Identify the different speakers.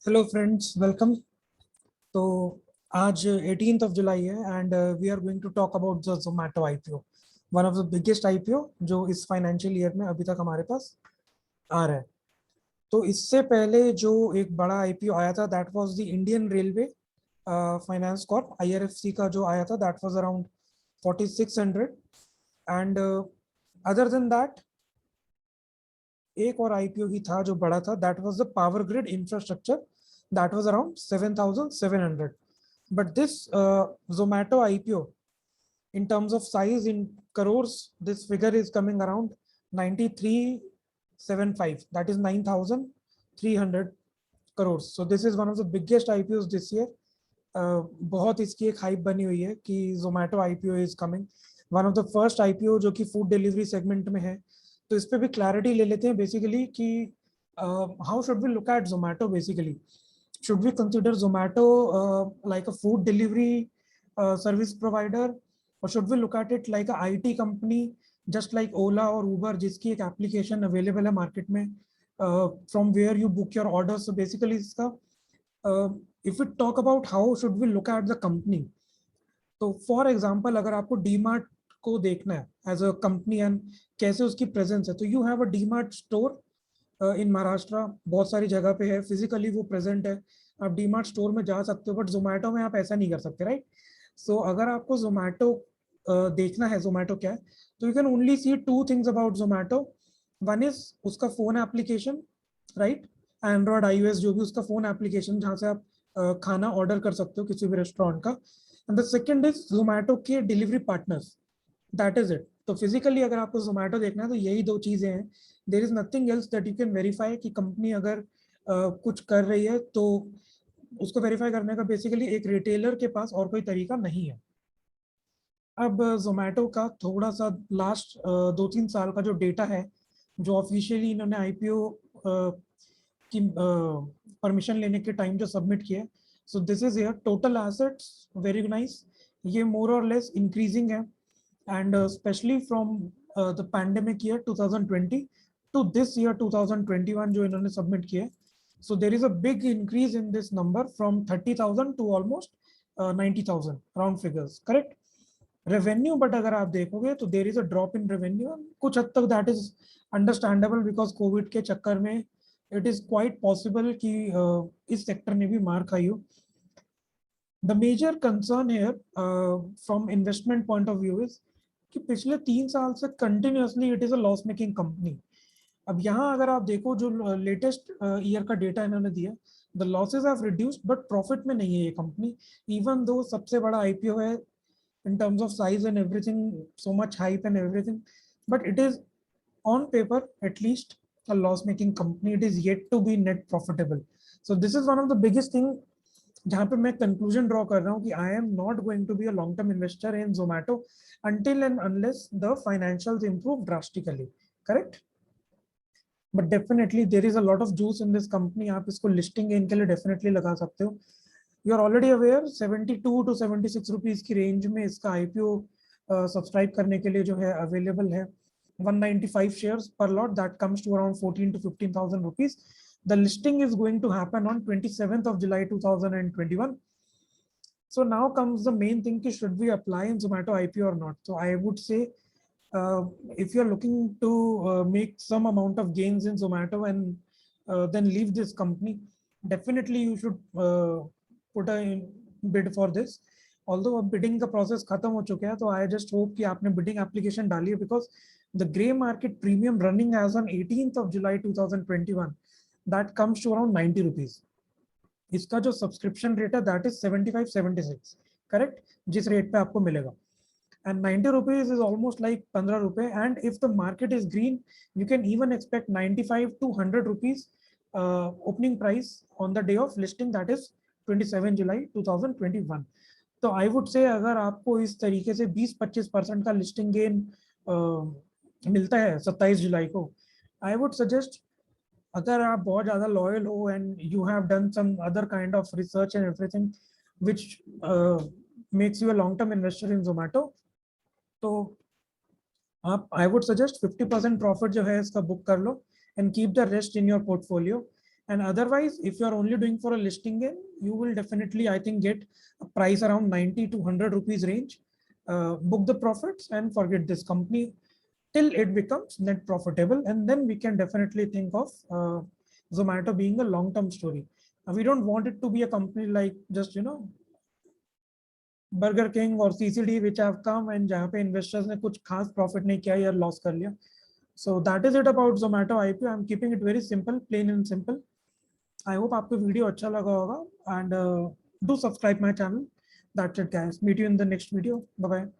Speaker 1: Hello friends, welcome. तो आज 18th of July है and we are going to talk about the Zomato IPO, one of the biggest IPO जो इस financial year में अभी तक हमारे पास आ रहा है। तो इससे पहले जो एक बड़ा आईपीओ आया था that was the Indian railway finance Corp, IRFC का जो आया था that was around 4600 and other than that एक और आईपीओ ही था जो बड़ा था, that was the power grid infrastructure, that was around 7700. But this Zomato IPO, in terms of size in crores, this figure is coming around 9375. That is 9,300 crores. So this is one of the biggest IPOs this year. बहुत इसकी एक hype बनी हुई है कि Zomato IPO is coming. One of the first IPO जो कि food delivery segment में है. तो इस पे भी क्लैरिटी ले लेते हैं बेसिकली कि how should we look at Zomato basically. Should we consider Zomato like a food delivery service provider, or should we look at it like a IT company just like Ola or Uber जिसकी एक application available है market में from where you book your orders? So basically इसका if we talk about how should we look at the company, तो for example अगर आपको डीमार्ट को देखना है एज अ कंपनी एंड कैसे उसकी प्रेजेंस है, तो you have a DMart store in Maharashtra, बहुत सारी जगह पे है, फिजिकली वो प्रेजेंट है, आप डीमार्ट स्टोर में जा सकते हो, बट जोमेटो में आप ऐसा नहीं कर सकते, राइट? सो अगर आपको जोमेटो देखना है जोमेटो क्या है, तो you can only see two things about Zomato. One is उसका phone application, right? Android iOS जो भी उसका फोन एप्लीकेशन जहाँ से आप खाना ऑर्डर कर सकते हो किसी भी रेस्टोरेंट का. And the second is Zomato के delivery partners, that is it. तो फिजिकली अगर आपको जोमेटो देखना है तो यही दो चीजें हैं. There is nothing else that you can verify कि कंपनी अगर कुछ कर रही है तो उसको वेरीफाई करने का बेसिकली एक रिटेलर के पास और कोई तरीका नहीं है. अब जोमेटो का थोड़ा सा लास्ट 2-3 साल का जो डेटा है, जो ऑफिशियली इन्होंने आईपीओ की परमिशन लेने के टाइम जो सबमिट किया है, so this is here total assets, very nice, ये मोर और लेस इंक्रीजिंग है. And specially from the pandemic year 2020 to this year 2021 जो इन्होंने सबमिट किया है, so there is a big increase in this number from 30,000 to almost 90,000 round figures, correct? Revenue, but अगर आप देखोगे तो there is a drop in revenue, कुछ हद तक that is understandable because COVID के चक्कर में it is quite possible कि इस सेक्टर ने भी मार खाई हो. The major concern here from investment point of view is कि पिछले 3 साल से continuously it is a loss making company. अब यहाँ अगर आप देखो जो लेटेस्ट ईयर का डेटा इन्होंने दिया, the losses have reduced but profit में नहीं है ये कंपनी, इवन दो सबसे बड़ा आईपीओ है in terms of size and everything, so much hype and everything, but it is on paper at least a loss making company. It is yet to be net profitable. So this is one of the biggest thing जहाँ पे मैं conclusion draw कर रहा हूँ कि I am not going to be a long term investor in Zomato until and unless the financials improve drastically, correct? But definitely there is a lot of juice in this company. आप इसको listing gain के लिए definitely लगा सकते हो. You are already aware 72 to 76 rupees की range में इसका आईपीओ सब्सक्राइब करने के लिए जो है अवेलेबल है. 195 shares per lot, that comes to around 14 to 15,000 rupees. The listing is going to happen on 27th of July 2021. So now comes the main thing, should we apply in Zomato IPO or not? So I would say if you're looking to make some amount of gains in Zomato and then leave this company, definitely you should put a bid for this. Although bidding का process खत्म हो चुका है, तो I just hope कि आपने bidding application डाली है, because the grey market premium running as on 18th of July 2021, that comes to around 90 rupees. इसका जो सब्सक्रिप्शन रेट है दैट इज 75-76, करेक्ट, जिस रेट पे आपको मिलेगा. and 90 rupees is almost like 15 रुपए. and if the market is green, you can even expect 95 to 100 rupees opening price on the day of listing, that is 27 July 2021. तो I would say अगर आपको इस तरीके से 20-25% का लिस्टिंग गेन मिलता है 27 जुलाई को, आई वुड सजेस्ट, अगर आप बहुत ज्यादा लॉयल हो and you have done some other kind of research and everything which makes you a long term investor in Zomato, तो आप आई वुड सजेस्ट 50% प्रॉफिट जो है इसका बुक कर लो and keep the rest in your portfolio. And otherwise, if you are only doing for a listing gain, you will definitely, I think, get a price around 90 to 100 rupees range, book the profits and forget this company till it becomes net profitable. And then we can definitely think of Zomato being a long-term story. We don't want it to be a company like just, Burger King और CCD which have come and जहाँ पे investors ने कुछ खास profit नहीं किया या loss कर लिया. So that is it about Zomato IPO. I'm keeping it very simple, plain and simple. I hope आपको वीडियो अच्छा लगा होगा and do subscribe my channel. That's it guys. Meet you in the next video. Bye bye.